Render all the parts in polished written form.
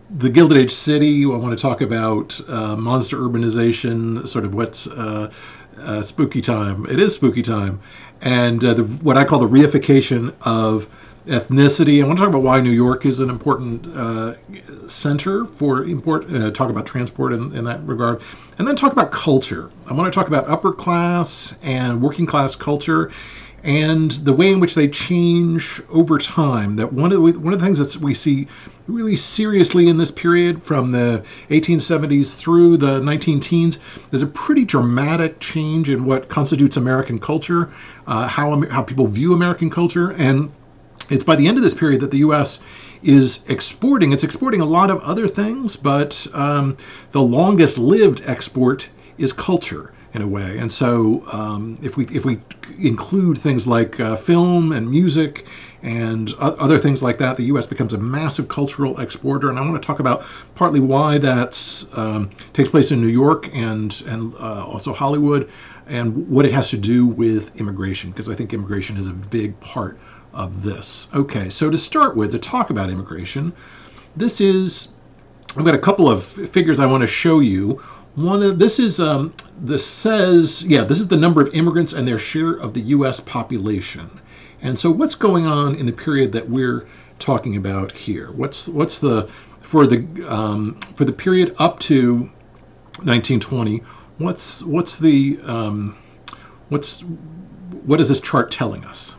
the Gilded Age City. I want to talk about monster urbanization, sort of what's spooky time. It is spooky time. And what I call the reification of ethnicity. I want to talk about why New York is an important center for talk about transport in that regard. And then talk about culture. I want to talk about upper class and working class culture and the way in which they change over time. That one of the things that we see really seriously in this period, from the 1870s through the 19-teens, there's a pretty dramatic change in what constitutes American culture, how people view American culture. And it's by the end of this period that the U.S. is exporting. It's exporting a lot of other things, but the longest-lived export is culture, in a way. And so if we include things like film and music and other things like that, the U.S. becomes a massive cultural exporter. And I want to talk about partly why that takes place in New York and also Hollywood, and what it has to do with immigration, because I think immigration is a big part of this. Okay, so to start with, to talk about immigration, I've got a couple of figures I want to show you. This is the number of immigrants and their share of the U.S. population. And so what's going on in the period that we're talking about here? For the period up to 1920? What is this chart telling us?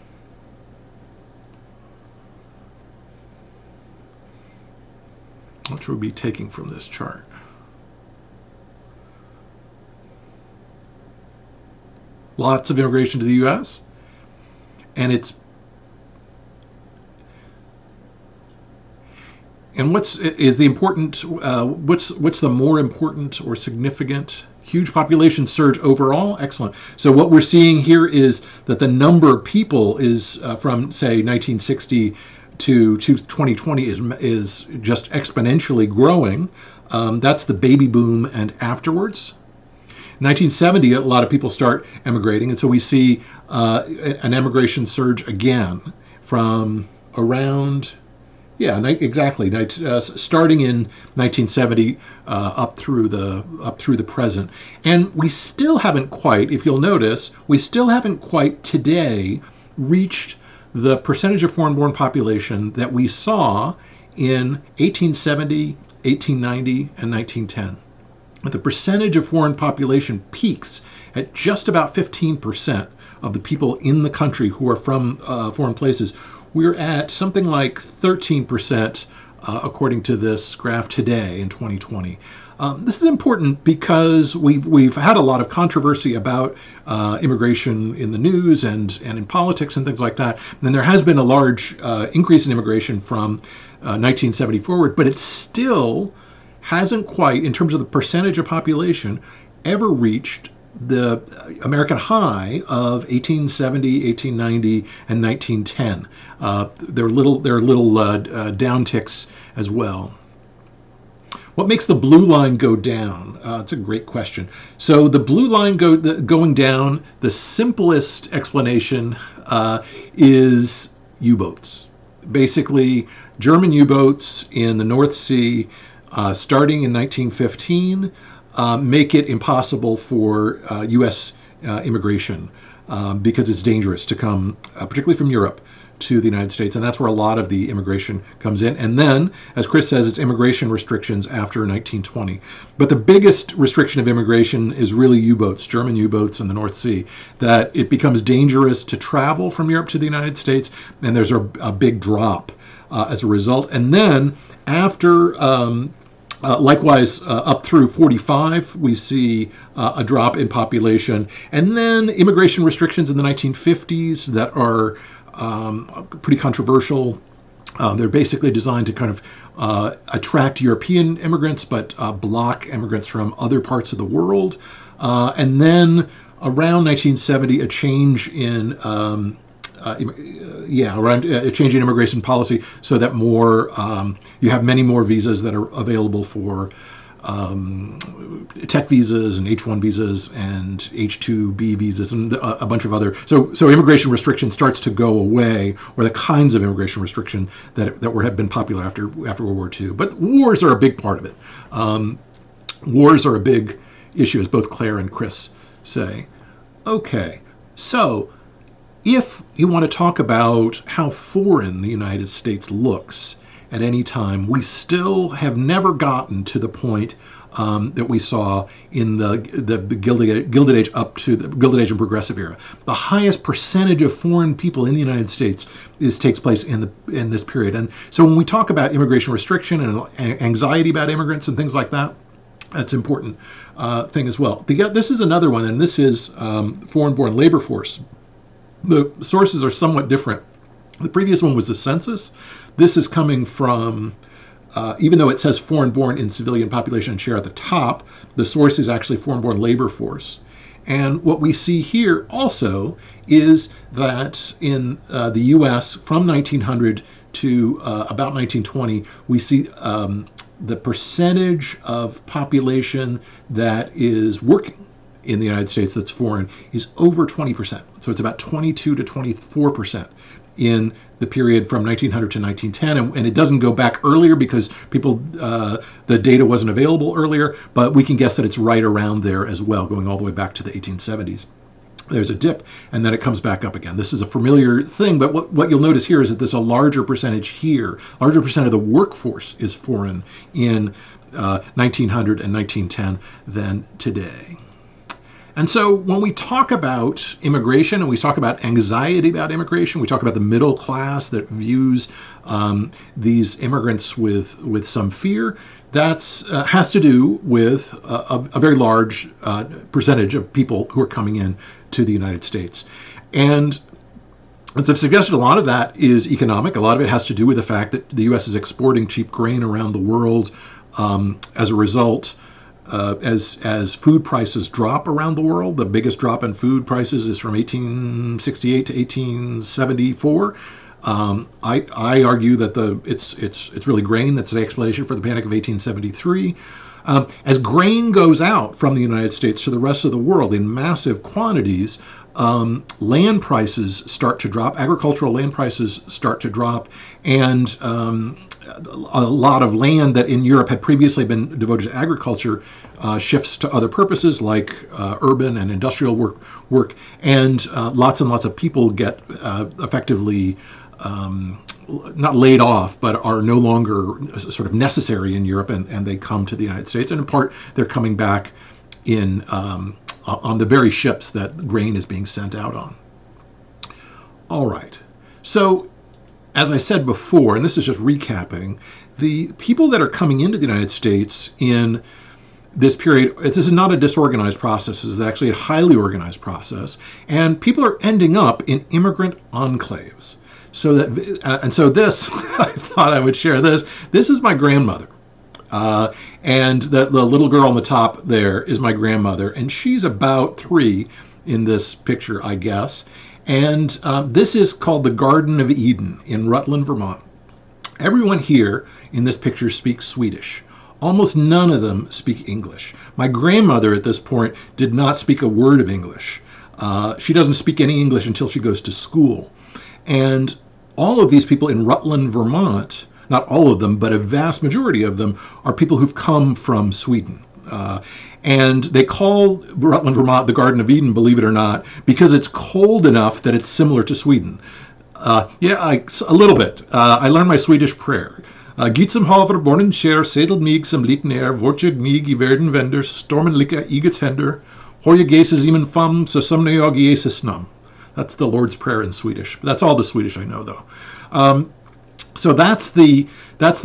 What should we be taking from this chart? Lots of immigration to the U.S. And what's the more important or significant? Huge population surge overall. Excellent. So what we're seeing here is that the number of people is from, say, 1960 to 2020 is just exponentially growing. That's the baby boom and afterwards. 1970, a lot of people start emigrating, and so we see an emigration surge again from around, starting in 1970 up through the present. And we still haven't quite, if you'll notice, today reached the percentage of foreign-born population that we saw in 1870, 1890, and 1910. The percentage of foreign population peaks at just about 15% of the people in the country who are from foreign places. We're at something like 13%, according to this graph today in 2020. This is important because we've had a lot of controversy about immigration in the news and in politics and things like that. And there has been a large increase in immigration from 1970 forward, but it still hasn't quite, in terms of the percentage of population, ever reached the American high of 1870, 1890, and 1910. There are little downticks as well. What makes the blue line go down? It's a great question. So the blue line going down, the simplest explanation is U-boats. Basically, German U-boats in the North Sea, starting in 1915, make it impossible for U.S. Immigration because it's dangerous to come, particularly from Europe, to the United States. And that's where a lot of the immigration comes in. And then, as Chris says, it's immigration restrictions after 1920. But the biggest restriction of immigration is really U-boats, German U-boats in the North Sea, that it becomes dangerous to travel from Europe to the United States, and there's a big drop as a result. And then after likewise, up through 45, we see a drop in population. And then immigration restrictions in the 1950s that are pretty controversial. They're basically designed to kind of attract European immigrants, but block immigrants from other parts of the world. And then around 1970, a change in a change in immigration policy, so that you have many more visas that are available for tech visas and H-1 visas and H-2B visas and a bunch of other. So immigration restriction starts to go away, or the kinds of immigration restriction that have been popular after World War II. But wars are a big part of it. Wars are a big issue, as both Claire and Chris say. Okay, so if you want to talk about how foreign the United States looks at any time, we still have never gotten to the point that we saw in the Gilded Age up to the Gilded Age and Progressive era. The highest percentage of foreign people in the United States takes place in this period. And so when we talk about immigration restriction and anxiety about immigrants and things like that, that's an important thing as well. This is another one, and this is foreign-born labor force. The sources are somewhat different. The previous one was the census. This is coming from, even though it says foreign-born in civilian population and share at the top, the source is actually foreign-born labor force. And what we see here also is that in the U.S. from 1900 to about 1920, we see the percentage of population that is working in the United States that's foreign is over 20%. So it's about 22 to 24% in the period from 1900 to 1910, and it doesn't go back earlier because the data wasn't available earlier, but we can guess that it's right around there as well, going all the way back to the 1870s. There's a dip, and then it comes back up again. This is a familiar thing, but what you'll notice here is that there's a larger percentage here. Larger percent of the workforce is foreign in 1900 and 1910 than today. And so when we talk about immigration and we talk about anxiety about immigration, we talk about the middle class that views these immigrants with some fear, that has to do with a very large percentage of people who are coming in to the United States. And as I've suggested, a lot of that is economic. A lot of it has to do with the fact that the U.S. is exporting cheap grain around the world. As a result, as food prices drop around the world, the biggest drop in food prices is from 1868 to 1874. I argue that it's really grain that's the explanation for the Panic of 1873. As grain goes out from the United States to the rest of the world in massive quantities, land prices start to drop, agricultural land prices start to drop, and a lot of land that in Europe had previously been devoted to agriculture shifts to other purposes like urban and industrial work, and lots of people get effectively not laid off, but are no longer sort of necessary in Europe, and they come to the United States. And in part, they're coming back in on the very ships that grain is being sent out on. All right. So, as I said before, and this is just recapping, the people that are coming into the United States in this period, this is not a disorganized process. This is actually a highly organized process. And people are ending up in immigrant enclaves. So that, and so this, I thought I would share this. This is my grandmother. And the little girl on the top there is my grandmother. And she's about 3 in this picture, I guess. And this is called the Garden of Eden in Rutland, Vermont. Everyone here in this picture speaks Swedish. Almost none of them speak English. My grandmother at this point did not speak a word of English. She doesn't speak any English until she goes to school. And all of these people in Rutland, Vermont, not all of them, but a vast majority of them, are people who've come from Sweden. And they call Rutland, Vermont the Garden of Eden, believe it or not, because it's cold enough that it's similar to Sweden. A little bit. I learned my Swedish prayer. Giet som haver bornen kär, sedel mig som liten vart jag mig I världen vänder, stormen lika igets händer, har jag Jesus I min famn, så somnar jag I Jesus namn. That's the Lord's Prayer in Swedish. That's all the Swedish I know, though. So that's the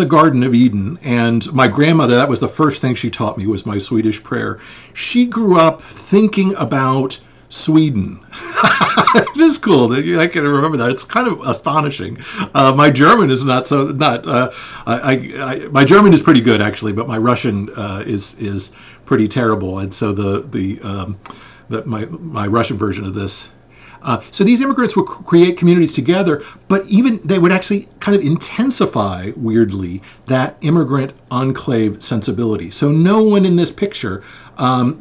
Garden of Eden, and my grandmother, that was the first thing she taught me, was my Swedish prayer. She grew up thinking about Sweden. It is cool. I can remember that. It's kind of astonishing. My German is my German is pretty good, actually, but my Russian is pretty terrible, and so my Russian version of this. So these immigrants would create communities together, but even they would actually kind of intensify, weirdly, that immigrant enclave sensibility. So no one in this picture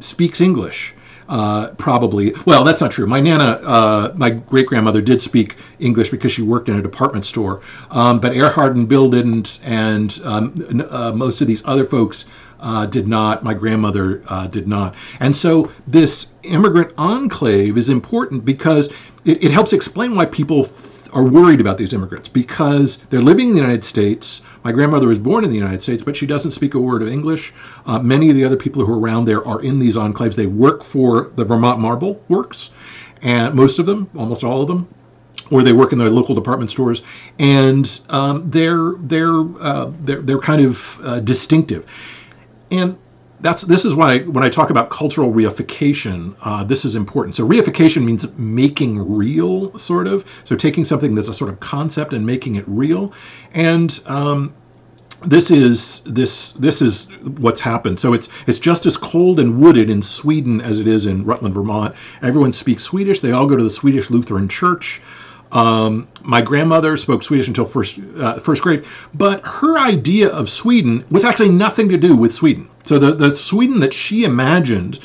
speaks English. Probably. Well, that's not true. My Nana, my great-grandmother did speak English because she worked in a department store. But Earhart and Bill didn't, and most of these other folks did not. My grandmother did not. And so this immigrant enclave is important because it helps explain why people are worried about these immigrants, because they're living in the United States. My grandmother was born in the United States, but she doesn't speak a word of English. Many of the other people who are around there are in these enclaves. They work for the Vermont Marble Works, and most of them, almost all of them, or they work in their local department stores, and they're kind of distinctive. And this is why when I talk about cultural reification, this is important. So reification means making real, sort of. So taking something that's a sort of concept and making it real. And this is what's happened. So it's just as cold and wooded in Sweden as it is in Rutland, Vermont. Everyone speaks Swedish. They all go to the Swedish Lutheran Church. My grandmother spoke Swedish until first grade, but her idea of Sweden was actually nothing to do with Sweden. So the Sweden that she imagined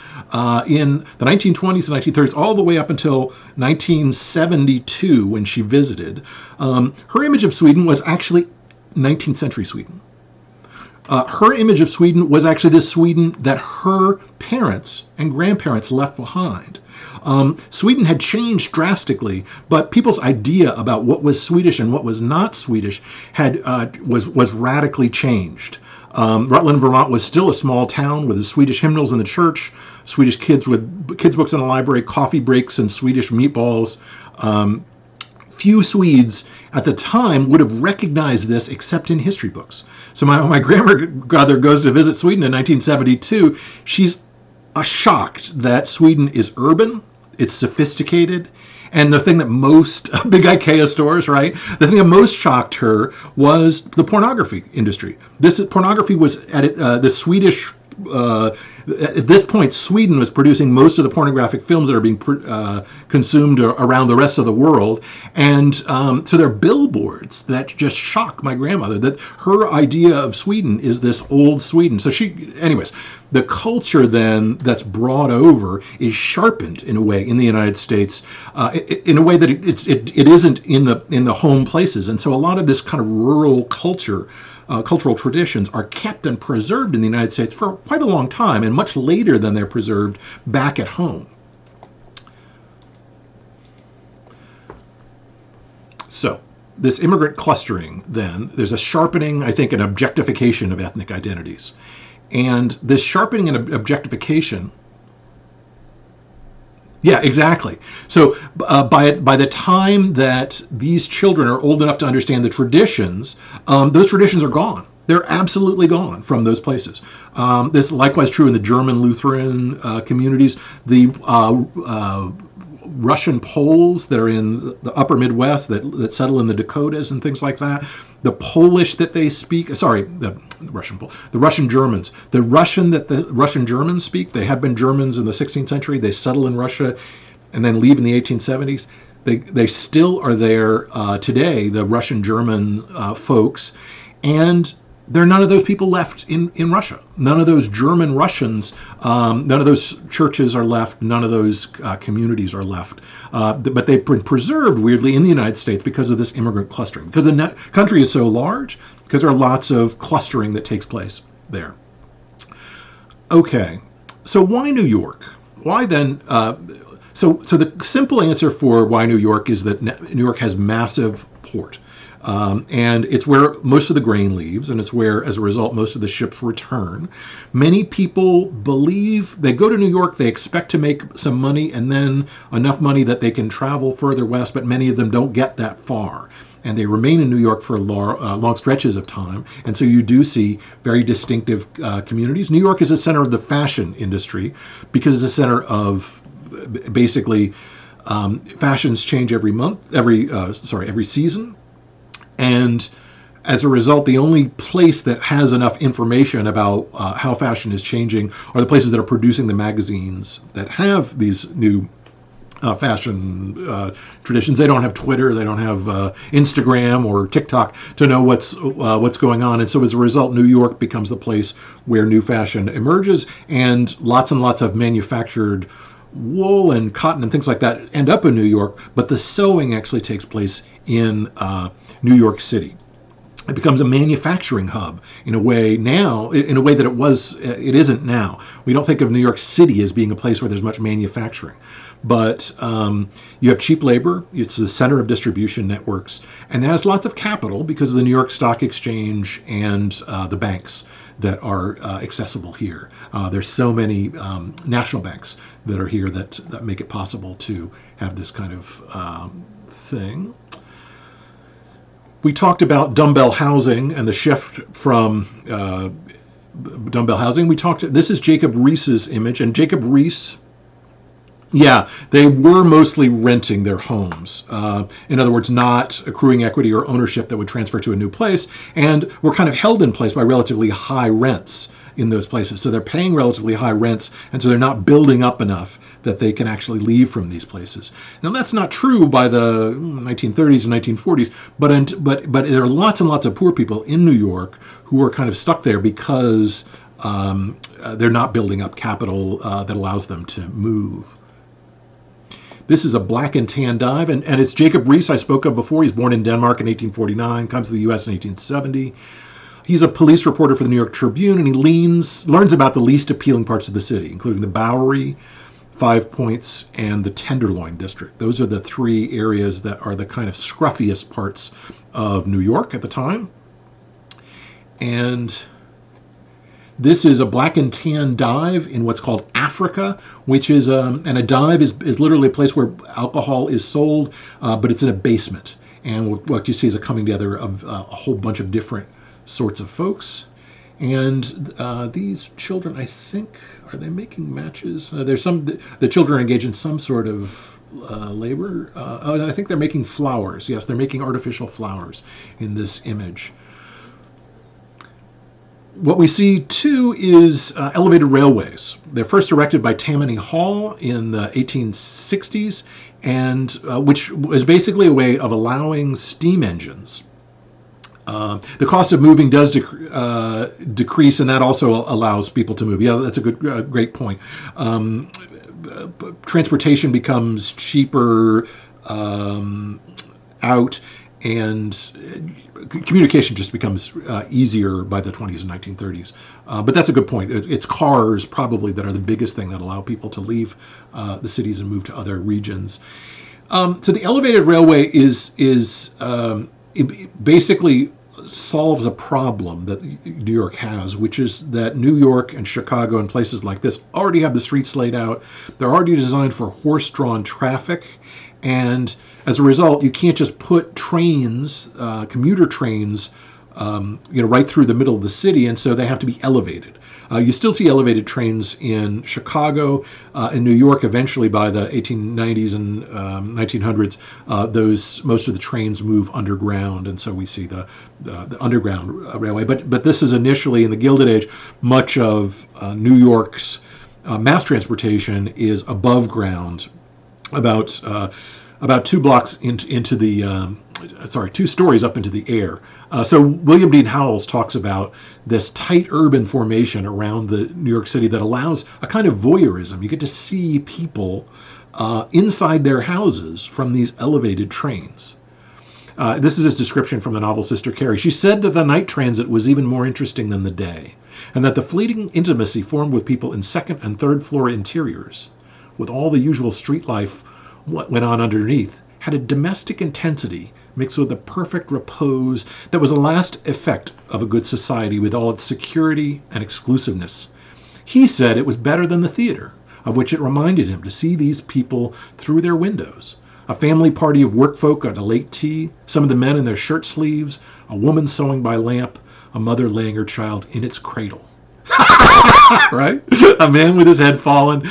in the 1920s and 1930s, all the way up until 1972 when she visited, her image of Sweden was actually 19th century Sweden. Her image of Sweden was actually the Sweden that her parents and grandparents left behind. Sweden had changed drastically, but people's idea about what was Swedish and what was not Swedish was radically changed. Rutland, Vermont was still a small town with the Swedish hymnals in the church, Swedish kids with kids' books in the library, coffee breaks, and Swedish meatballs. Few Swedes at the time would have recognized this except in history books. So my grandmother goes to visit Sweden in 1972. She's shocked that Sweden is urban, it's sophisticated, and the thing that most big IKEA stores, right? The thing that most shocked her was the pornography industry. Pornography was at the Swedish. At this point, Sweden was producing most of the pornographic films that are being consumed around the rest of the world. And so there are billboards that just shock my grandmother, that her idea of Sweden is this old Sweden. So anyways, the culture then that's brought over is sharpened in a way in the United States, in a way that it isn't in the home places. And so a lot of this kind of rural culture, cultural traditions are kept and preserved in the United States for quite a long time, and much later than they're preserved back at home. So this immigrant clustering, then, there's a sharpening, I think, an objectification of ethnic identities. And this sharpening and objectification, yeah, exactly. So by the time that these children are old enough to understand the traditions, those traditions are gone. They're absolutely gone from those places. This is likewise true in the German Lutheran communities. The Russian Poles that are in the upper Midwest that settle in the Dakotas and things like that. The Polish that they speak, the Russian Germans. The Russian that the Russian Germans speak, they have been Germans in the 16th century. They settle in Russia and then leave in the 1870s. They still are there today, the Russian German folks. And there are none of those people left in Russia. None of those German Russians, none of those churches are left. None of those communities are left. But they've been preserved, weirdly, in the United States because of this immigrant clustering. Because the country is so large, because there are lots of clustering that takes place there. Okay, so why New York? Why then? So the simple answer for why New York is that New York has massive port. And it's where most of the grain leaves, and it's where, as a result, most of the ships return. Many people believe they go to New York, they expect to make some money, and then enough money that they can travel further west, but many of them don't get that far. And they remain in New York for long stretches of time. And so you do see very distinctive communities. New York is a center of the fashion industry because it's a center of basically fashions change every month, every season. And as a result, the only place that has enough information about how fashion is changing are the places that are producing the magazines that have these new fashion traditions. They don't have Twitter, they don't have Instagram or TikTok to know what's going on, and so as a result, New York becomes the place where new fashion emerges, and lots of manufactured wool and cotton and things like that end up in New York, but the sewing actually takes place in New York City. It becomes a manufacturing hub in a way now, in a way that it isn't now. We don't think of New York City as being a place where there's much manufacturing. But you have cheap labor, it's the center of distribution networks, and it has lots of capital because of the New York Stock Exchange and the banks that are accessible here. There's so many national banks that are here that make it possible to have this kind of thing. We talked about dumbbell housing and the shift from dumbbell housing. This is Jacob Riis's image, and Jacob Riis, yeah, they were mostly renting their homes. In other words, not accruing equity or ownership that would transfer to a new place, and were kind of held in place by relatively high rents in those places. So they're paying relatively high rents, and so they're not building up enough that they can actually leave from these places. Now that's not true by the 1930s and 1940s, but there are lots and lots of poor people in New York who are kind of stuck there because they're not building up capital that allows them to move. This is a black and tan dive, and it's Jacob Riis I spoke of before. He's born in Denmark in 1849, comes to the U.S. in 1870. He's a police reporter for the New York Tribune, and he learns about the least appealing parts of the city, including the Bowery, 5 Points, and the Tenderloin District. Those are the three areas that are the kind of scruffiest parts of New York at the time. And this is a black and tan dive in what's called Africa, which is, and a dive is literally a place where alcohol is sold, but it's in a basement. And what you see is a coming together of a whole bunch of different sorts of folks. And these children, I think, are they making matches? The children engage in some sort of labor. I think they're making flowers. Yes, they're making artificial flowers in this image. What we see, too, is elevated railways. They're first erected by Tammany Hall in the 1860s, and which was basically a way of allowing steam engines. The cost of moving does decrease, and that also allows people to move. Yeah, that's a great point. Transportation becomes cheaper out, and communication just becomes easier by the 20s and 1930s. But that's a good point. It's cars probably that are the biggest thing that allow people to leave the cities and move to other regions. So the elevated railway it basically solves a problem that New York has, which is that New York and Chicago and places like this already have the streets laid out. They're already designed for horse-drawn traffic, and as a result, you can't just put trains, commuter trains, right through the middle of the city, and so they have to be elevated. You still see elevated trains in Chicago, in New York. Eventually, by the 1890s and 1900s, most of the trains move underground, and so we see the underground railway. But this is initially in the Gilded Age. Much of New York's mass transportation is above ground, about 2 blocks into the 2 stories up into the air. So William Dean Howells talks about this tight urban formation around the New York City that allows a kind of voyeurism. You get to see people inside their houses from these elevated trains. This is his description from the novel Sister Carrie. She said that the night transit was even more interesting than the day, and that the fleeting intimacy formed with people in second and third floor interiors, with all the usual street life what went on underneath, had a domestic intensity mixed with a perfect repose that was the last effect of a good society with all its security and exclusiveness. He said it was better than the theater, of which it reminded him to see these people through their windows. A family party of workfolk at a late tea, some of the men in their shirt sleeves, a woman sewing by lamp, a mother laying her child in its cradle. Right? A man with his head fallen,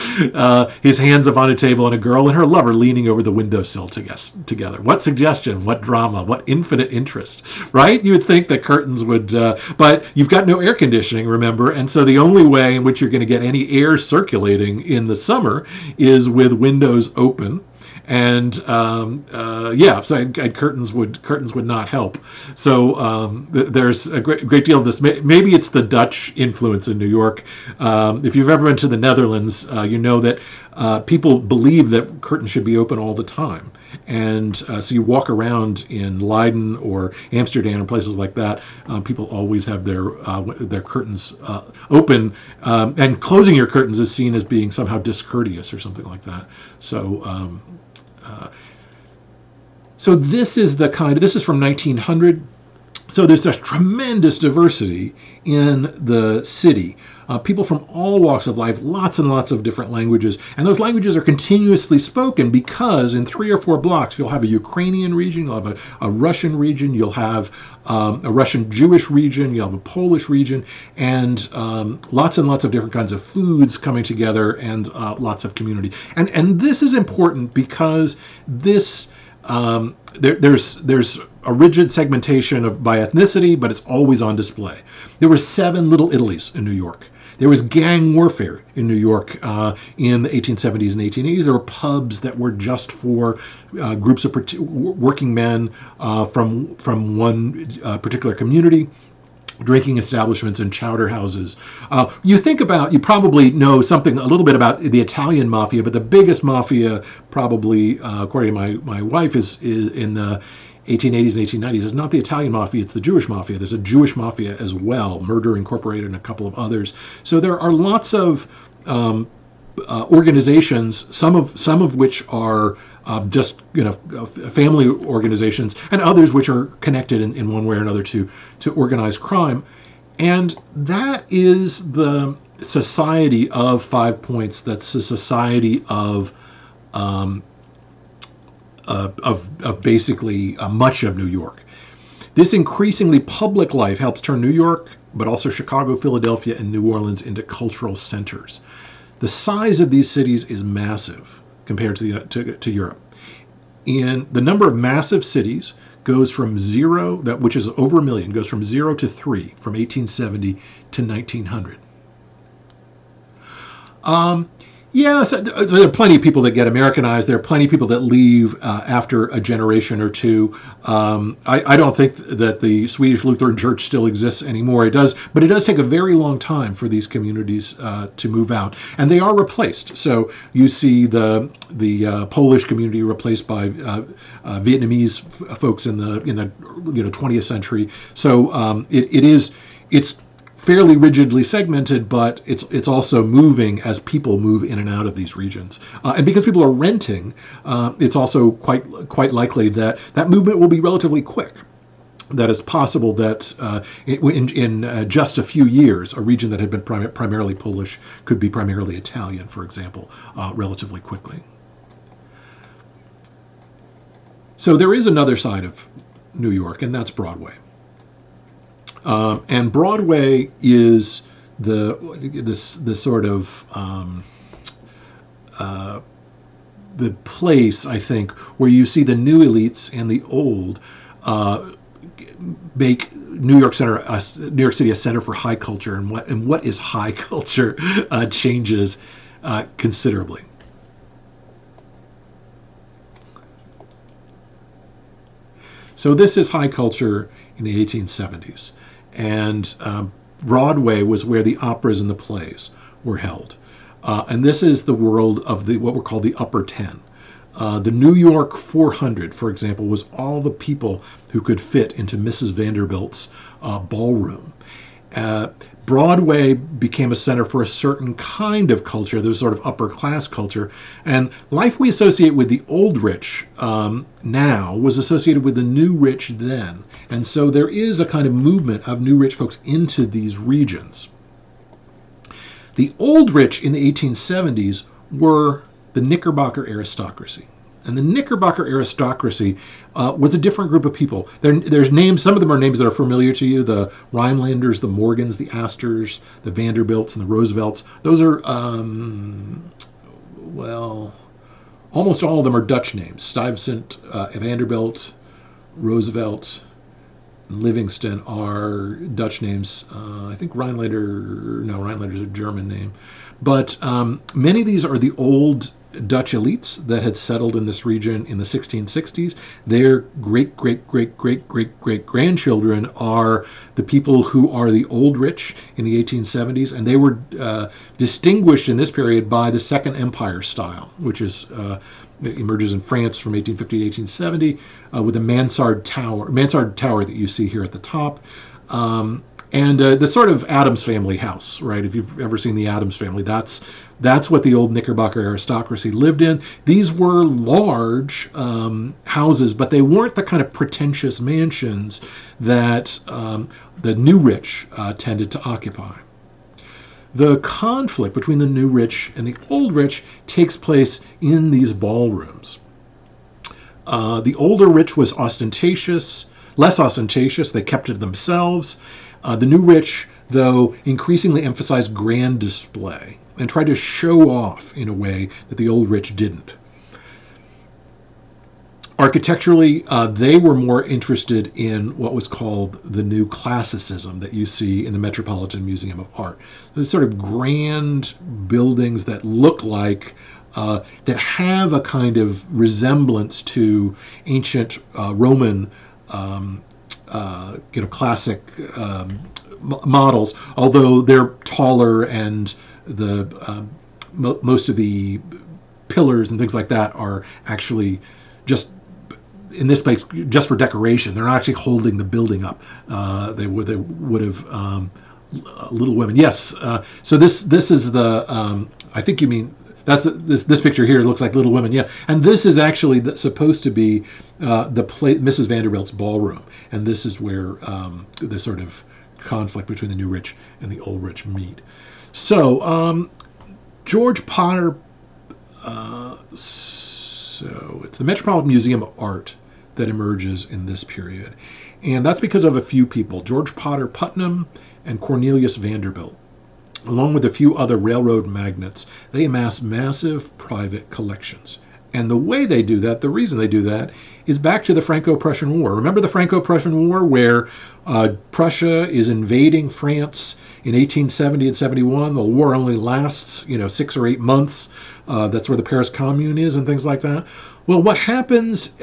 his hands up on a table, and a girl and her lover leaning over the windowsill together. What suggestion, what drama, what infinite interest, right? You would think that curtains would, but you've got no air conditioning, remember, and so the only way in which you're going to get any air circulating in the summer is with windows open. and yeah, so curtains would not help. So there's a great deal of this. Maybe it's the Dutch influence in New York. If you've ever been to the Netherlands, you know that people believe that curtains should be open all the time. And so you walk around in Leiden or Amsterdam or places like that, people always have their curtains open, and closing your curtains is seen as being somehow discourteous or something like that. So so this is from 1900. So there's a tremendous diversity in the city. People from all walks of life, lots and lots of different languages. And those languages are continuously spoken because in 3 or 4 blocks, you'll have a Ukrainian region, you'll have a Russian region, you'll have a Russian Jewish region, you'll have a Polish region, and lots of different kinds of foods coming together, and lots of community. And this is important because this there's a rigid segmentation by ethnicity, but it's always on display. There were 7 little Italies in New York. There was gang warfare in New York in the 1870s and 1880s. There were pubs that were just for groups of working men from one particular community. Drinking establishments and chowder houses. You probably know a little bit about the Italian mafia, but the biggest mafia, probably according to my wife, is in the 1880s and 1890s. It's not the Italian mafia; it's the Jewish mafia. There's a Jewish mafia as well, Murder Incorporated, and a couple of others. So there are lots of organizations, some of which are just family organizations, and others which are connected in one way or another to organized crime. And that is the society of 5 Points. That's the society of basically much of New York. This increasingly public life helps turn New York, but also Chicago, Philadelphia, and New Orleans into cultural centers. The size of these cities is massive compared to Europe. And the number of massive cities goes from 0, which is over 1 million, goes from 0 to 3 from 1870 to 1900. So there are plenty of people that get Americanized. There are plenty of people that leave after a generation or two. I don't think that the Swedish Lutheran Church still exists anymore. But it does take a very long time for these communities to move out, and they are replaced. So you see the Polish community replaced by Vietnamese folks in the 20th century. So it's fairly rigidly segmented, but it's also moving as people move in and out of these regions. And because people are renting, it's also quite likely that movement will be relatively quick. That it's possible that in just a few years, a region that had been primarily Polish could be primarily Italian, for example, relatively quickly. So there is another side of New York, and that's Broadway. And Broadway is the sort of the place, I think, where you see the new elites and the old make New York City a center for high culture, and what is high culture changes considerably. So this is high culture in the 1870s. And Broadway was where the operas and the plays were held. And this is the world of what were called the Upper Ten. The New York 400, for example, was all the people who could fit into Mrs. Vanderbilt's ballroom. Broadway became a center for a certain kind of culture, the sort of upper class culture, and life we associate with the old rich now was associated with the new rich then. And so there is a kind of movement of new rich folks into these regions. The old rich in the 1870s were the Knickerbocker aristocracy. And the Knickerbocker aristocracy was a different group of people. There's names, some of them are names that are familiar to you, the Rhinelanders, the Morgans, the Astors, the Vanderbilts, and the Roosevelts. Those are, almost all of them are Dutch names. Stuyvesant, Vanderbilt, Roosevelt, and Livingston are Dutch names. I think Rhinelander's a German name. But many of these are the old Dutch elites that had settled in this region in the 1660s. Their great-great-great-great-great-great-grandchildren are the people who are the old rich in the 1870s, and they were distinguished in this period by the Second Empire style, which is emerges in France from 1850 to 1870 with a mansard tower that you see here at the top. And the sort of Addams Family house, right? If you've ever seen the Addams Family, that's what the old Knickerbocker aristocracy lived in. These were large houses, but they weren't the kind of pretentious mansions that the new rich tended to occupy. The conflict between the new rich and the old rich takes place in these ballrooms. The older rich was less ostentatious. They kept it to themselves. The new rich, though, increasingly emphasized grand display and tried to show off in a way that the old rich didn't. Architecturally, they were more interested in what was called the new classicism that you see in the Metropolitan Museum of Art. Those sort of grand buildings that look like, that have a kind of resemblance to ancient Roman classic models, although they're taller and most of the pillars and things like that are actually just in this place just for decoration. They're not actually holding the building up. They would have Little Women. Yes. So this is the I think you mean. That's this picture here looks like Little Women, yeah. And this is actually supposed to be Mrs. Vanderbilt's ballroom, and this is where the sort of conflict between the new rich and the old rich meet. So George Potter. So it's the Metropolitan Museum of Art that emerges in this period, and that's because of a few people: George Potter Putnam and Cornelius Vanderbilt. Along with a few other railroad magnates, they amass massive private collections. And the way they do that, the reason they do that, is back to the Franco-Prussian War. Remember the Franco-Prussian War where Prussia is invading France in 1870 and 71? The war only lasts, 6 or 8 months. That's where the Paris Commune is and things like that. Well, what happens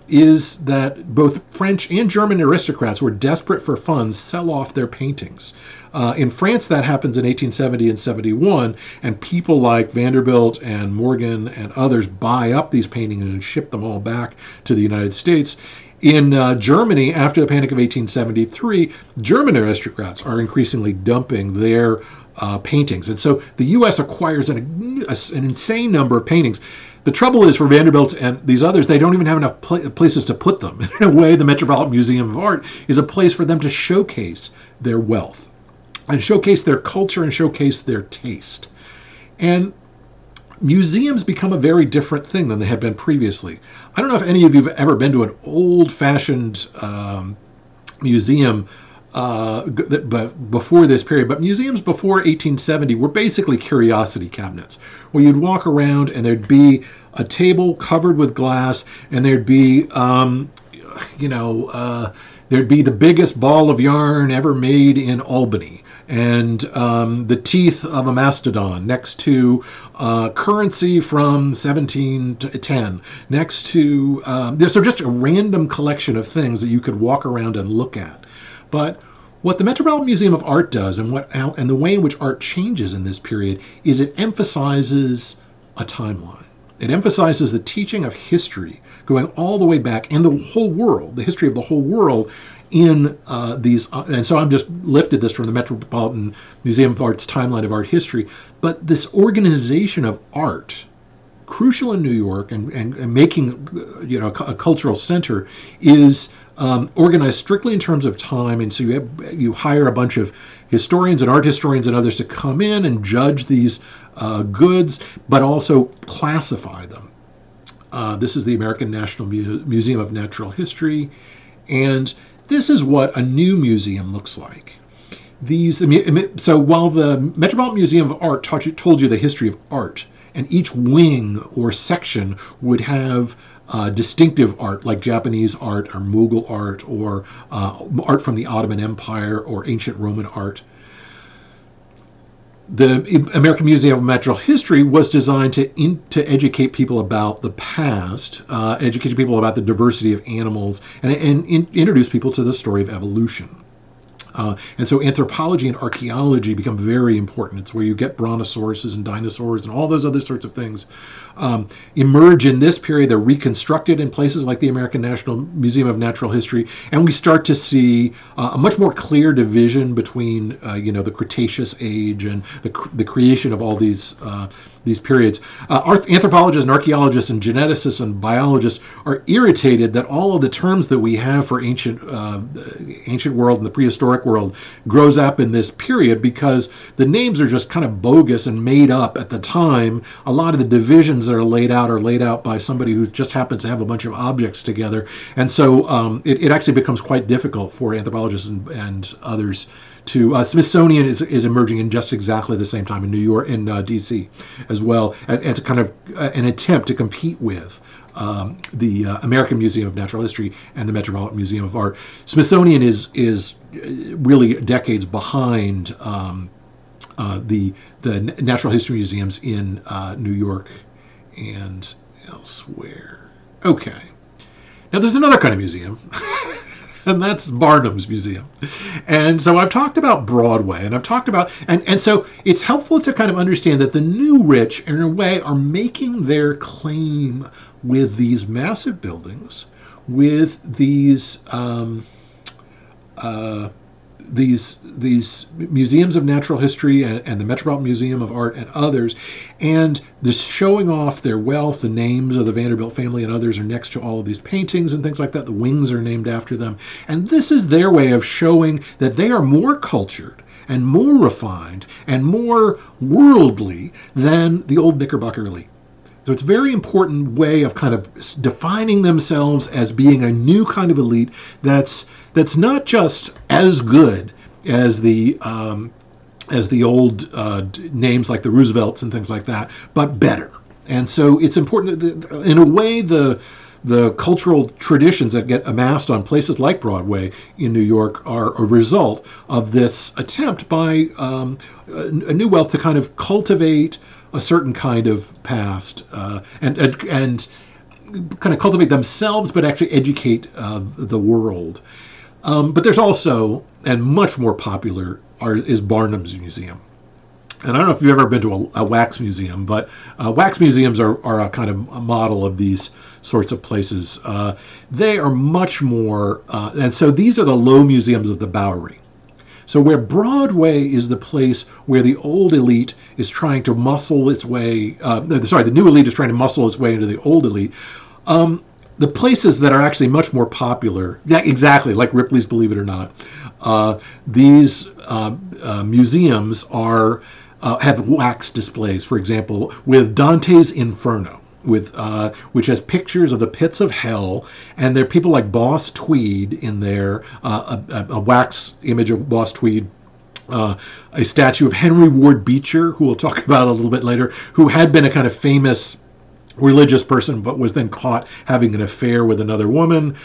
is that both French and German aristocrats who are desperate for funds sell off their paintings. In France, that happens in 1870 and 71, and people like Vanderbilt and Morgan and others buy up these paintings and ship them all back to the United States. In Germany, after the Panic of 1873, German aristocrats are increasingly dumping their paintings. And so the U.S. acquires an insane number of paintings. The trouble is for Vanderbilt and these others, they don't even have enough places to put them. In a way, the Metropolitan Museum of Art is a place for them to showcase their wealth and showcase their culture and showcase their taste. And museums become a very different thing than they had been previously. I don't know if any of you have ever been to an old-fashioned museum but before this period, but museums before 1870 were basically curiosity cabinets where you'd walk around and there'd be a table covered with glass and there'd be there'd be the biggest ball of yarn ever made in Albany and the teeth of a mastodon next to currency from 1710 next to so just a random collection of things that you could walk around and look at. But what the Metropolitan Museum of Art does and the way in which art changes in this period is it emphasizes a timeline. It emphasizes the teaching of history going all the way back and the whole world, the history of the whole world in these. And so I'm just lifted this from the Metropolitan Museum of Art's timeline of art history. But this organization of art, crucial in New York and making a cultural center, is organized strictly in terms of time, and so you hire a bunch of historians and art historians and others to come in and judge these goods, but also classify them. This is the American National Museum of Natural History, and this is what a new museum looks like. So while the Metropolitan Museum of Art told you the history of art, and each wing or section would have distinctive art like Japanese art or Mughal art or art from the Ottoman Empire or ancient Roman art. The American Museum of Natural History was designed to educate people about the past, educate people about the diversity of animals, and introduce people to the story of evolution. And so anthropology and archaeology become very important. It's where you get brontosauruses and dinosaurs and all those other sorts of things emerge in this period. They're reconstructed in places like the American National Museum of Natural History, and we start to see a much more clear division between the Cretaceous age and the creation of all these periods. Anthropologists and archaeologists and geneticists and biologists are irritated that all of the terms that we have for ancient world and the prehistoric world grows up in this period, because the names are just kind of bogus and made up at the time. A lot of the divisions that are laid out by somebody who just happens to have a bunch of objects together, and so it actually becomes quite difficult for anthropologists and others to. Smithsonian is emerging in just exactly the same time in New York, in D.C. as well, as a kind of an attempt to compete with the American Museum of Natural History and the Metropolitan Museum of Art. Smithsonian is really decades behind the natural history museums in New York and elsewhere. Okay. Now there's another kind of museum, and that's Barnum's Museum. And so I've talked about Broadway, and I've talked about, and so it's helpful to kind of understand that the new rich, in a way, are making their claim with these massive buildings, with these museums of natural history and the Metropolitan Museum of Art and others, and this showing off their wealth. The names of the Vanderbilt family and others are next to all of these paintings and things like that. The wings are named after them. And this is their way of showing that they are more cultured and more refined and more worldly than the old Knickerbocker elite. So it's a very important way of kind of defining themselves as being a new kind of elite that's not just as good as the old names like the Roosevelts and things like that, but better. And so it's important that, in a way, the cultural traditions that get amassed on places like Broadway in New York are a result of this attempt by a New Wealth to kind of cultivate a certain kind of past and kind of cultivate themselves, but actually educate the world. But there's also, and much more popular, is Barnum's Museum. And I don't know if you've ever been to a wax museum, but wax museums are a kind of a model of these sorts of places. They are much more, and so these are the low museums of the Bowery. So where Broadway is the place where the old elite is trying to muscle its way, the new elite is trying to muscle its way into the old elite. The places that are actually much more popular, yeah, exactly, like Ripley's Believe It or Not, these museums have wax displays, for example, with Dante's Inferno, which has pictures of the pits of hell, and there are people like Boss Tweed in there, a wax image of Boss Tweed, a statue of Henry Ward Beecher, who we'll talk about a little bit later, who had been a kind of famous religious person, but was then caught having an affair with another woman.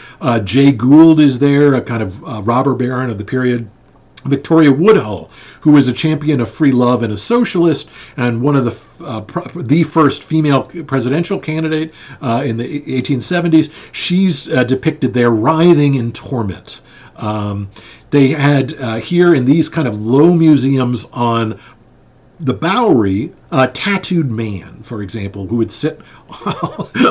Jay Gould is there, a kind of robber baron of the period. Victoria Woodhull, who was a champion of free love and a socialist, and one of the first female presidential candidate in the 1870s. She's depicted there writhing in torment. They had here in these kind of low museums on the Bowery, a tattooed man, for example, who would sit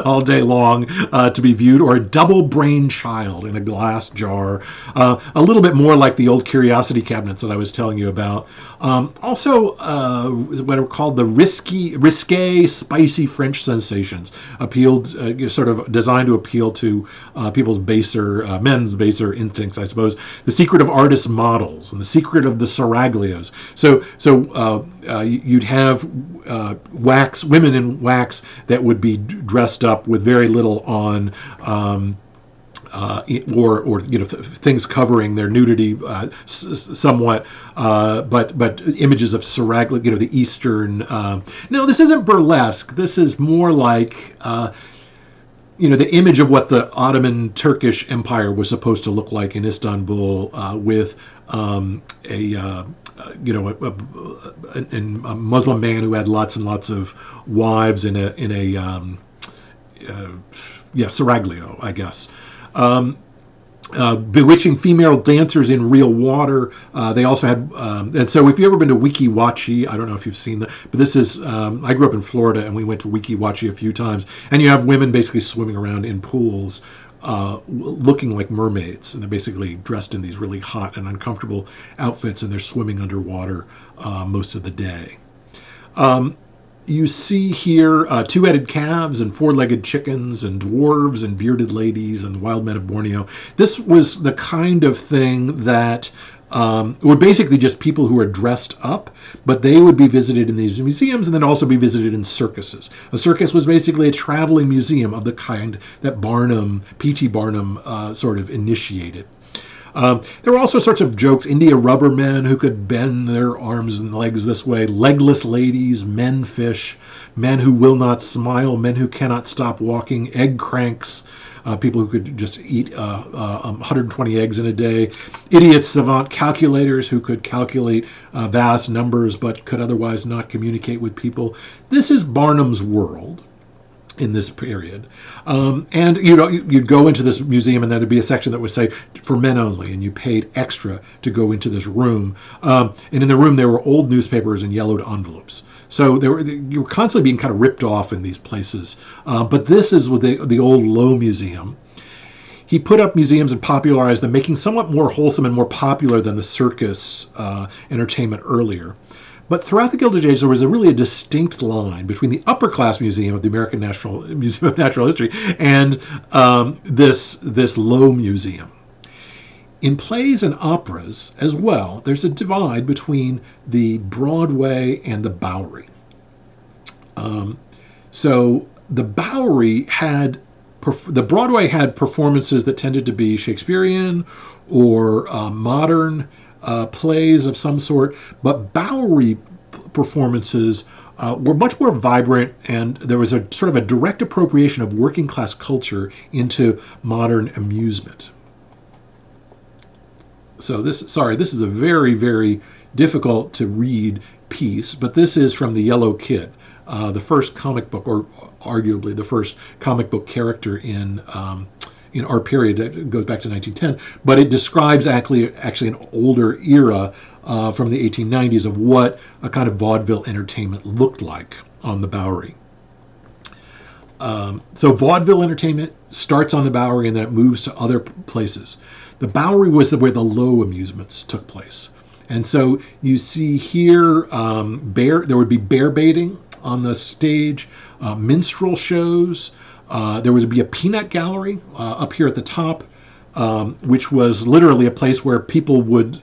all day long to be viewed, or a double-brained child in a glass jar, a little bit more like the old curiosity cabinets that I was telling you about. Also, what are called the risque, spicy French sensations, appealed, sort of designed to appeal to people's men's baser instincts, I suppose. The secret of artist models and the secret of the seraglios. So you'd have women in wax that would be dressed up with very little on, or things covering their nudity somewhat, but images of seraglio, the Eastern. No, this isn't burlesque. This is more like the image of what the Ottoman Turkish Empire was supposed to look like in Istanbul, with a Muslim man who had lots and lots of wives in a seraglio, I guess. Bewitching female dancers in real water. They also had, and so if you've ever been to Weeki Wachee, I don't know if you've seen that, but this is, I grew up in Florida and we went to Weeki Wachee a few times, and you have women basically swimming around in pools looking like mermaids, and they're basically dressed in these really hot and uncomfortable outfits, and they're swimming underwater most of the day. You see here two-headed calves and four-legged chickens and dwarves and bearded ladies and wild men of Borneo. This was the kind of thing that were basically just people who were dressed up, but they would be visited in these museums and then also be visited in circuses. A circus was basically a traveling museum of the kind that P.T. Barnum sort of initiated. There were also sorts of jokes. India rubber men who could bend their arms and legs this way. Legless ladies, men fish, men who will not smile, men who cannot stop walking, egg cranks, people who could just eat 120 eggs in a day. Idiot savant calculators who could calculate vast numbers but could otherwise not communicate with people. This is Barnum's world in this period. And you'd go into this museum and there'd be a section that would say for men only, and you paid extra to go into this room. And in the room there were old newspapers and yellowed envelopes. So you were constantly being kind of ripped off in these places. But this is with the old Low Museum. He put up museums and popularized them, making somewhat more wholesome and more popular than the circus entertainment earlier. But throughout the Gilded Age, there was really a distinct line between the upper class museum of the American Museum of Natural History and this low museum. In plays and operas as well, there's a divide between the Broadway and the Bowery. So the Bowery the Broadway had performances that tended to be Shakespearean or modern plays of some sort, but Bowery performances were much more vibrant, and there was a sort of a direct appropriation of working class culture into modern amusement. So this is a very, very difficult to read piece, but this is from The Yellow Kid, the first comic book, or arguably the first comic book character in our period. That goes back to 1910, but it describes actually an older era from the 1890s of what a kind of vaudeville entertainment looked like on the Bowery. So vaudeville entertainment starts on the Bowery and then it moves to other places. The Bowery was where the low amusements took place. And so you see here, there would be bear baiting on the stage, minstrel shows. There would be a peanut gallery up here at the top, which was literally a place where people would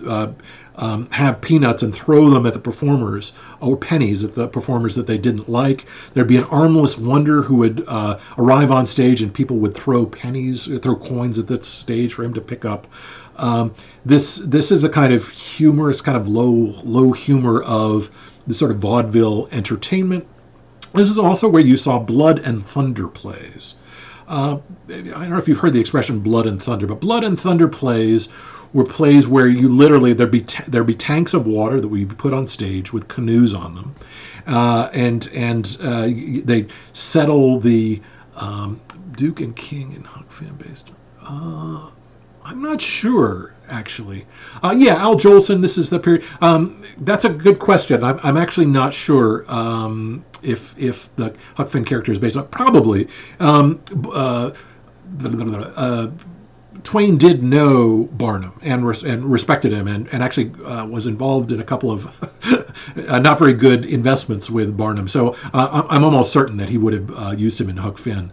have peanuts and throw them at the performers, or pennies at the performers that they didn't like. There'd be an armless wonder who would arrive on stage and people would throw coins at that stage for him to pick up. This is the kind of humorous, kind of low humor of the sort of vaudeville entertainment. This is also where you saw blood and thunder plays. I don't know if you've heard the expression blood and thunder, but blood and thunder plays were plays where you literally, there'd be tanks of water that would be put on stage with canoes on them. And they settle the Duke and King and Huck Finn based. I'm not sure, actually. Al Jolson, this is the period. That's a good question. I'm actually not sure if the Huck Finn character is based on. Probably. Twain did know Barnum and respected him and actually was involved in a couple of not very good investments with Barnum. So I'm almost certain that he would have used him in Huck Finn.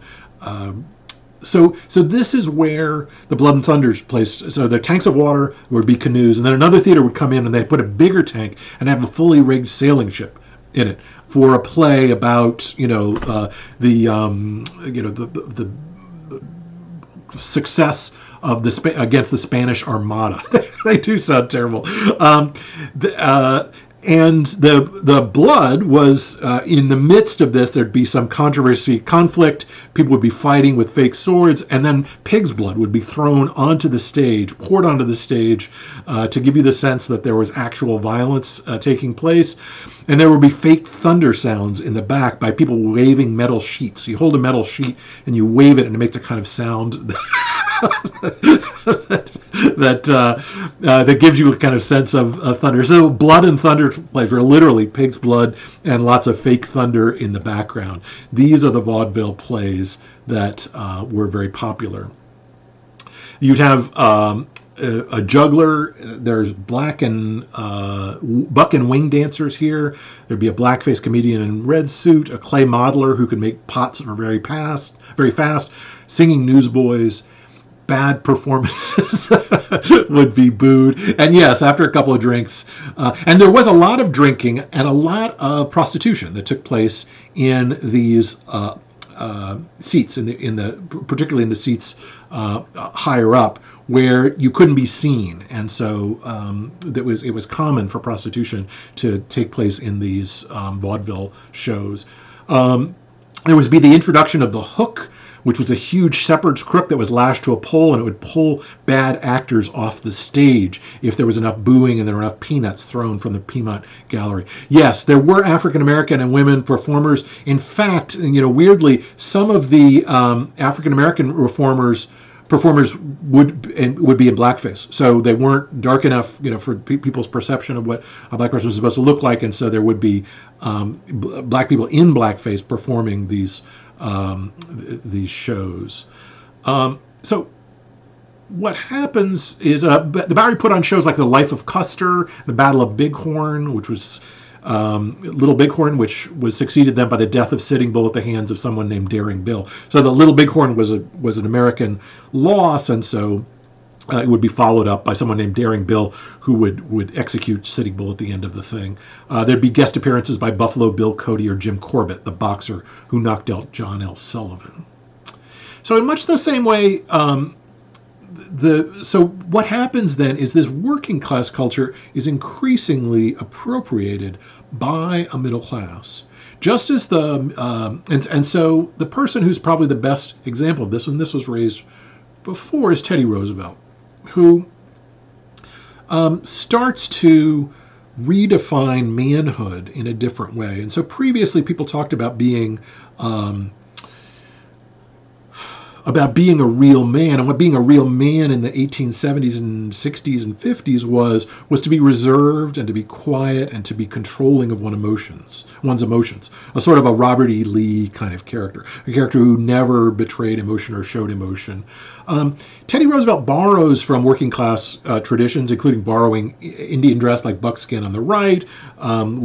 So this is where the Blood and Thunder's placed. So the tanks of water would be canoes, and then another theater would come in and they'd put a bigger tank and have a fully rigged sailing ship in it for a play about the success of against the Spanish Armada. They do sound terrible. And the blood was in the midst of this. There'd be some controversy, conflict. People would be fighting with fake swords, and then pig's blood would be thrown onto the stage, poured onto the stage, to give you the sense that there was actual violence taking place. And there would be fake thunder sounds in the back by people waving metal sheets. You hold a metal sheet and you wave it, and it makes a kind of sound that gives you a kind of sense of thunder. So blood and thunder plays were literally pig's blood and lots of fake thunder in the background. These are the vaudeville plays that were very popular. You'd have a juggler. There's black and buck and wing dancers here. There'd be a blackface comedian in red suit, a clay modeler who could make pots very fast, singing newsboys. Bad performances would be booed. And yes, after a couple of drinks, and there was a lot of drinking and a lot of prostitution that took place in these seats, particularly in the seats higher up, where you couldn't be seen, and so it was common for prostitution to take place in these vaudeville shows. There was the introduction of the hook, which was a huge shepherd's crook that was lashed to a pole, and it would pull bad actors off the stage if there was enough booing and there were enough peanuts thrown from the Piedmont Gallery. Yes, there were African American and women performers. In fact, weirdly, some of the African American performers would be in blackface, so they weren't dark enough, for people's perception of what a black person was supposed to look like, and so there would be black people in blackface performing these shows. So what happens is the Bowery put on shows like The Life of Custer, The Battle of Bighorn, which was Little Bighorn, which was succeeded then by the death of Sitting Bull at the hands of someone named Daring Bill. So the Little Bighorn was an American loss, and so it would be followed up by someone named Daring Bill, who would execute Sitting Bull at the end of the thing. There'd be guest appearances by Buffalo Bill Cody or Jim Corbett, the boxer who knocked out John L. Sullivan. So in much the same way, so what happens then is this working class culture is increasingly appropriated by a middle class. Just as and so the person who's probably the best example of this, and this was raised before, is Teddy Roosevelt, who starts to redefine manhood in a different way. And so previously people talked about being a real man, and what being a real man in the 1870s and 60s and 50s was to be reserved and to be quiet and to be controlling of one's emotions. A sort of a Robert E. Lee kind of character, a character who never betrayed emotion or showed emotion. Teddy Roosevelt borrows from working class traditions, including borrowing Indian dress like buckskin on the right, and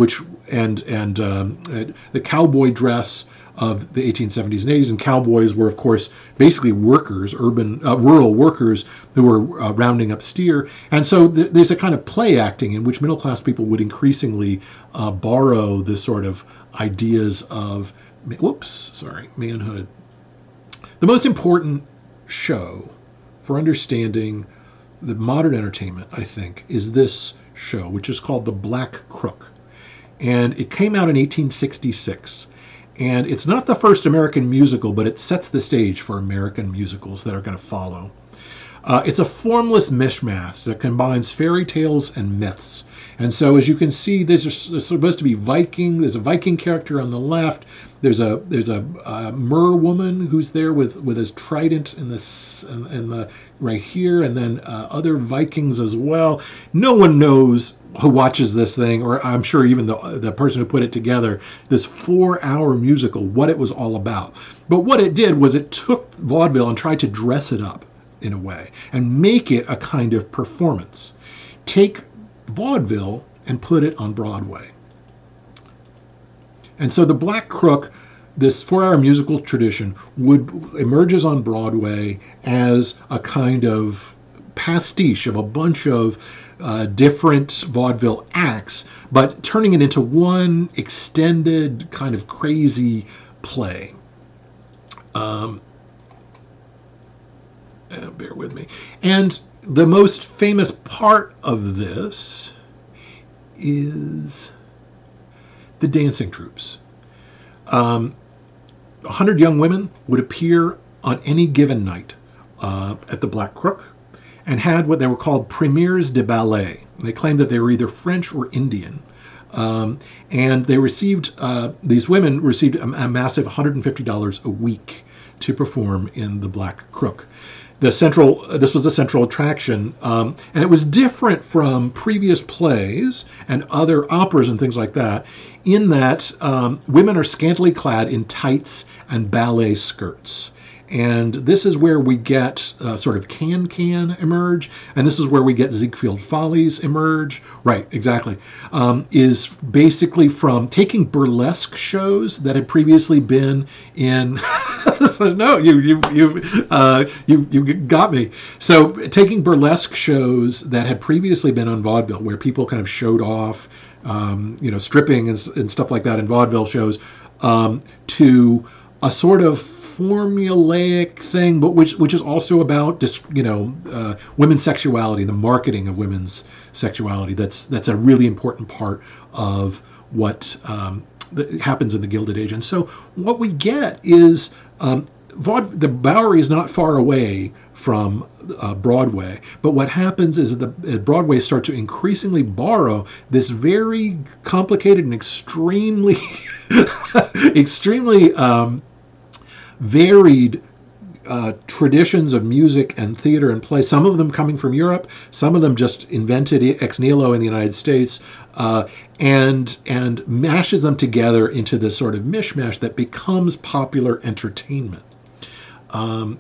the cowboy dress of the 1870s and 80s, and cowboys were, of course, basically workers, rural workers who were rounding up steer. And so there's a kind of play acting in which middle-class people would increasingly borrow this sort of ideas of, manhood. The most important show for understanding the modern entertainment, I think, is this show, which is called The Black Crook. And it came out in 1866. And it's not the first American musical, but it sets the stage for American musicals that are going to follow. It's a formless mishmash that combines fairy tales and myths. And so, as you can see, there's supposed to be Viking. There's a Viking character on the left. There's a Mer woman who's there with his trident in the right here, and then other Vikings as well. No one knows who watches this thing, or I'm sure even the person who put it together, this 4-hour musical, what it was all about. But what it did was it took vaudeville and tried to dress it up in a way and make it a kind of performance. Take vaudeville and put it on Broadway. And so The Black Crook, this 4-hour musical tradition, emerges on Broadway as a kind of pastiche of a bunch of different vaudeville acts, but turning it into one extended kind of crazy play. Bear with me. And the most famous part of this is the dancing troupes. 100 young women would appear on any given night at the Black Crook and had what they were called premiers de ballet. They claimed that they were either French or Indian. And they received, these women received a massive $150 a week to perform in the Black Crook. This was the central attraction, and it was different from previous plays and other operas and things like that, in that women are scantily clad in tights and ballet skirts. And this is where we get sort of can emerge, and this is where we get Ziegfeld Follies emerge. Right, exactly. Is basically from taking burlesque shows that had previously been in. No, you got me. So taking burlesque shows that had previously been on vaudeville, where people kind of showed off, stripping and stuff like that in vaudeville shows, to a sort of formulaic thing, but which is also about women's sexuality, the marketing of women's sexuality. That's a really important part of what happens in the Gilded Age. And so what we get is the Bowery is not far away from Broadway, but what happens is that Broadway starts to increasingly borrow this very complicated and extremely varied traditions of music and theater and play, some of them coming from Europe, some of them just invented ex nihilo in the United States, and mashes them together into this sort of mishmash that becomes popular entertainment. And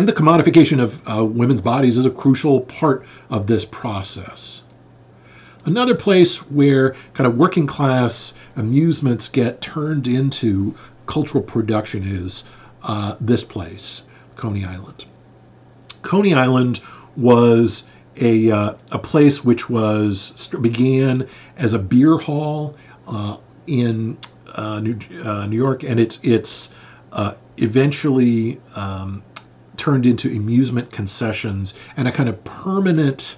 the commodification of women's bodies is a crucial part of this process. Another place where kind of working class amusements get turned into cultural production is this place, Coney Island. Coney Island was a place which began as a beer hall in New York, and it's eventually turned into amusement concessions and a kind of permanent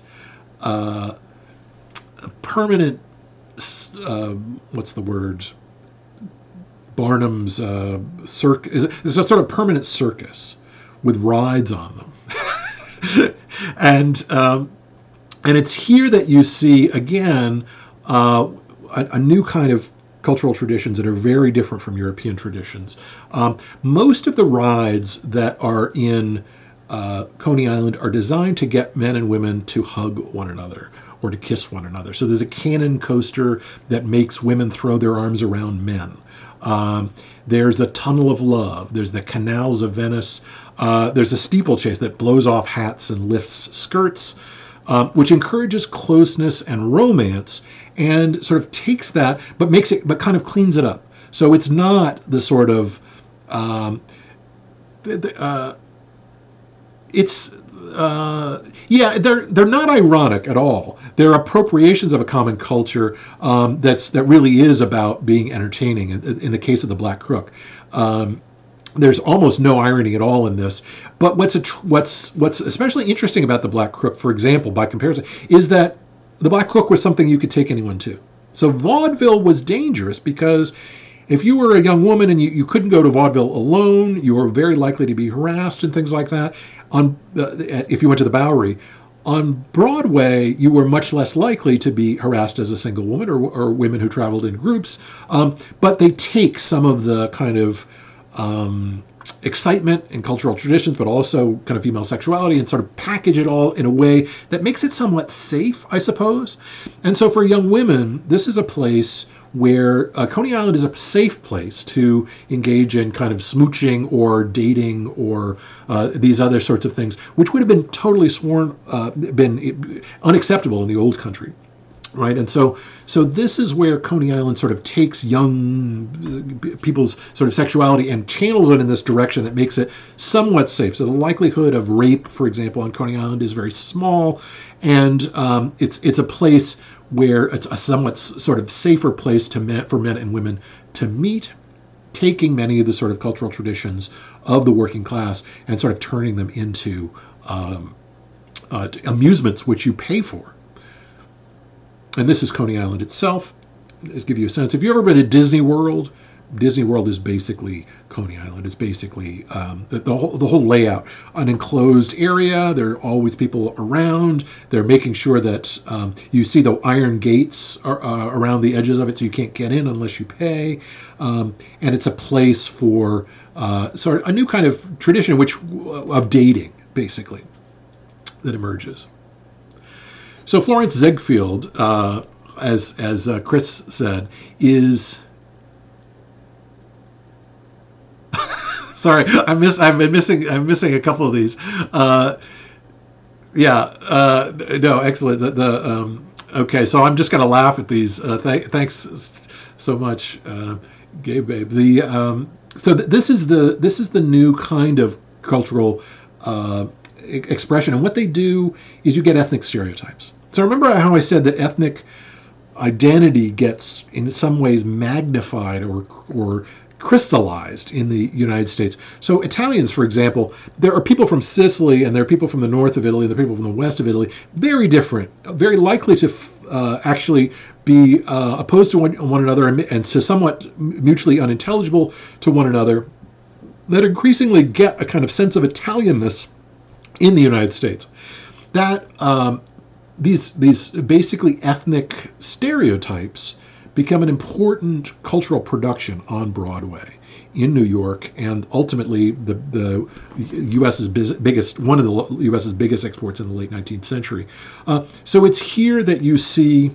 what's the word? Barnum's circus. It's a sort of permanent circus with rides on them, and it's here that you see again a new kind of cultural traditions that are very different from European traditions. Most of the rides that are in Coney Island are designed to get men and women to hug one another or to kiss one another. So there's a cannon coaster that makes women throw their arms around men. There's a tunnel of love. There's the canals of Venice. There's a steeplechase that blows off hats and lifts skirts, which encourages closeness and romance, and sort of takes that, but kind of cleans it up. So it's not the sort of they're not ironic at all. They're appropriations of a common culture that really is about being entertaining. In the case of the Black Crook, there's almost no irony at all in this. But what's especially interesting about the Black Crook, for example, by comparison, is that the Black Crook was something you could take anyone to. So vaudeville was dangerous because if you were a young woman and you couldn't go to vaudeville alone, you were very likely to be harassed and things like that. If you went to the Bowery, on Broadway, you were much less likely to be harassed as a single woman or women who traveled in groups. But they take some of the kind of excitement and cultural traditions, but also kind of female sexuality, and sort of package it all in a way that makes it somewhat safe, I suppose. And so for young women, this is a place where Coney Island is a safe place to engage in kind of smooching or dating or these other sorts of things, which would have been totally been unacceptable in the old country. Right, and so this is where Coney Island sort of takes young people's sort of sexuality and channels it in this direction that makes it somewhat safe. So the likelihood of rape, for example, on Coney Island is very small, and it's a place where it's a somewhat sort of safer place for men and women to meet, taking many of the sort of cultural traditions of the working class and sort of turning them into amusements which you pay for. And this is Coney Island itself. To give you a sense, if you've ever been to Disney World, Disney World is basically Coney Island. It's basically the whole layout. An enclosed area. There are always people around. They're making sure that you see the iron gates around the edges of it, so you can't get in unless you pay. And it's a place for sort of a new kind of tradition, of dating, basically, that emerges. So Florence Ziegfeld, as Chris said, is. Sorry, I'm missing a couple of these. No, excellent. Okay, so I'm just going to laugh at these. Thanks so much, Gay Babe. This is the new kind of cultural expression, and what they do is you get ethnic stereotypes. So remember how I said that ethnic identity gets in some ways magnified or crystallized in the United States. So Italians, for example, there are people from Sicily and there are people from the north of Italy, there are people from the west of Italy, very different, very likely to actually be opposed to one another and to somewhat mutually unintelligible to one another, that increasingly get a kind of sense of Italianness in the United States. That these basically ethnic stereotypes become an important cultural production on Broadway in New York, and ultimately the U.S.'s biggest, one of the U.S.'s biggest exports in the late 19th century. So it's here that you see.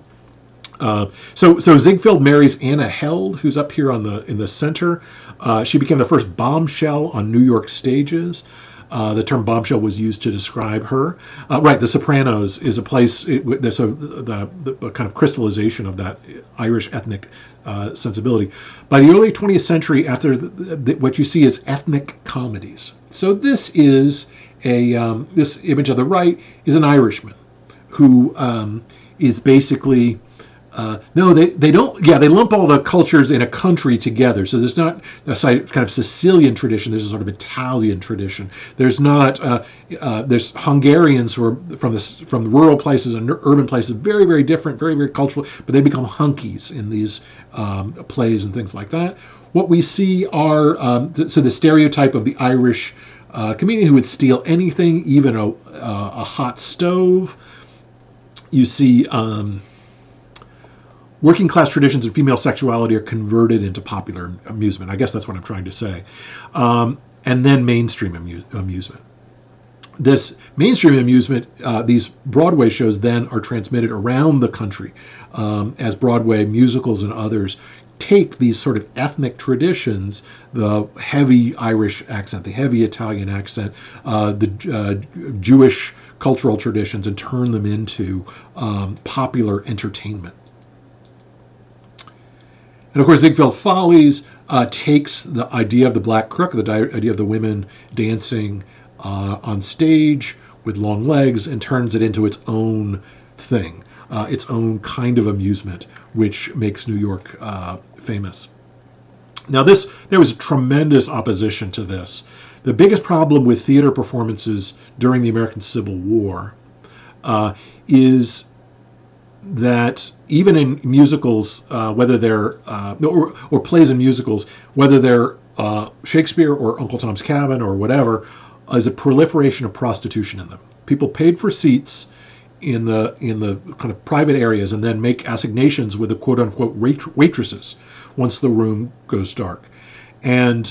So Ziegfeld marries Anna Held, who's up here in the center. She became the first bombshell on New York stages. The term bombshell was used to describe her. Right, The Sopranos is a place, the kind of crystallization of that Irish ethnic sensibility. By the early 20th century, after what you see is ethnic comedies. So this is this image on the right is an Irishman who is basically no, they don't. Yeah, they lump all the cultures in a country together. So there's not a kind of Sicilian tradition. There's a sort of Italian tradition. There's not. There's Hungarians who are from the rural places and urban places, very very different, very very cultural. But they become hunkies in these plays and things like that. What we see are so the stereotype of the Irish comedian who would steal anything, even a hot stove. You see. Working class traditions and female sexuality are converted into popular amusement. I guess that's what I'm trying to say. And then mainstream amusement. This mainstream amusement, these Broadway shows then are transmitted around the country as Broadway musicals and others take these sort of ethnic traditions, the heavy Irish accent, the heavy Italian accent, the Jewish cultural traditions, and turn them into popular entertainment. And of course, Ziegfeld Follies takes the idea of the Black Crook, the idea of the women dancing on stage with long legs, and turns it into its own thing, its own kind of amusement, which makes New York famous. Now, there was tremendous opposition to this. The biggest problem with theater performances during the American Civil War is that even in musicals, whether they're or plays and musicals, whether they're Shakespeare or Uncle Tom's Cabin or whatever, is a proliferation of prostitution in them. People paid for seats in the kind of private areas and then make assignations with the quote unquote waitresses once the room goes dark. And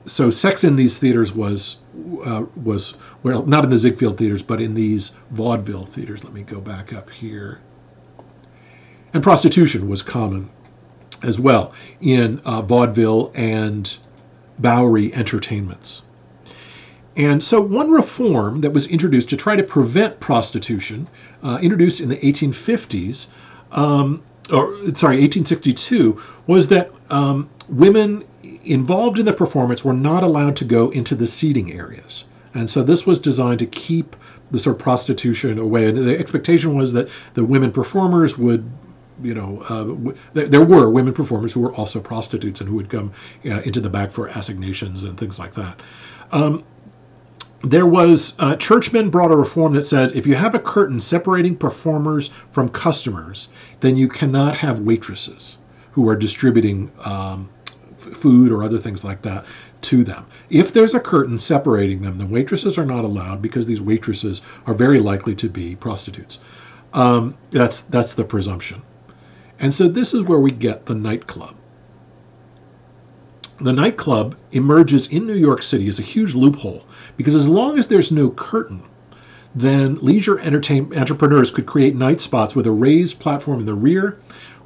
so sex in these theaters was well, not in the Ziegfeld theaters, but in these vaudeville theaters. Let me go back up here. And prostitution was common as well in vaudeville and Bowery entertainments. And so one reform that was introduced to try to prevent prostitution, introduced in the 1850s, 1862, was that women involved in the performance were not allowed to go into the seating areas. And so this was designed to keep the sort of prostitution away. And the expectation was that the women performers would, there were women performers who were also prostitutes and who would come into the back for assignations and things like that. there was churchmen brought a reform that said if you have a curtain separating performers from customers, then you cannot have waitresses who are distributing food or other things like that to them. If there's a curtain separating them, the waitresses are not allowed because these waitresses are very likely to be prostitutes. That's the presumption. And so this is where we get the nightclub. The nightclub emerges in New York City as a huge loophole because as long as there's no curtain, then leisure entertainment entrepreneurs could create night spots with a raised platform in the rear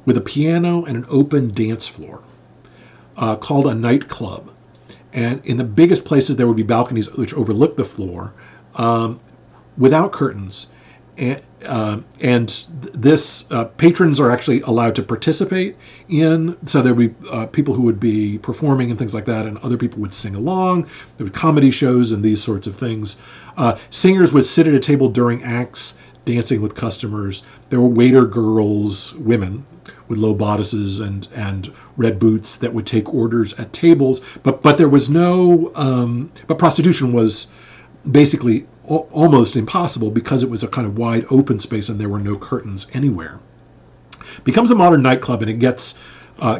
with a piano and an open dance floor called a nightclub. And in the biggest places, there would be balconies which overlook the floor without curtains. And this patrons are actually allowed to participate in. So there would be people who would be performing and things like that, and other people would sing along. There would be comedy shows and these sorts of things. Singers would sit at a table during acts, dancing with customers. There were waiter girls, women with low bodices and red boots that would take orders at tables. But there was no. But prostitution was basically almost impossible because it was a kind of wide open space and there were no curtains anywhere. Becomes a modern nightclub and it gets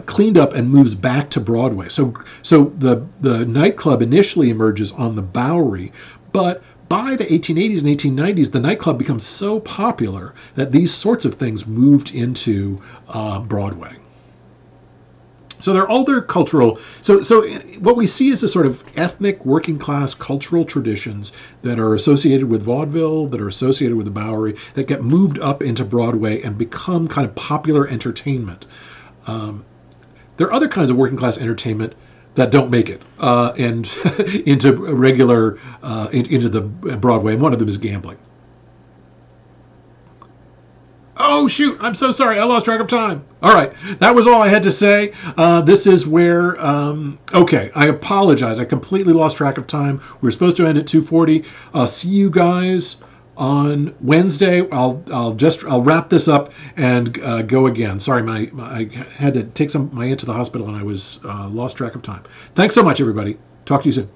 cleaned up and moves back to Broadway. So the nightclub initially emerges on the Bowery, but by the 1880s and 1890s, the nightclub becomes so popular that these sorts of things moved into Broadway. So there are other cultural. So what we see is a sort of ethnic, working class cultural traditions that are associated with vaudeville, that are associated with the Bowery, that get moved up into Broadway and become kind of popular entertainment. There are other kinds of working class entertainment that don't make it and into regular into the Broadway, and one of them is gambling. Oh, shoot. I'm so sorry. I lost track of time. All right. That was all I had to say. This is where, okay, I apologize. I completely lost track of time. We were supposed to end at 2:40. See you guys on Wednesday. I'll wrap this up and go again. Sorry, I had to take my aunt to the hospital and I was lost track of time. Thanks so much, everybody. Talk to you soon.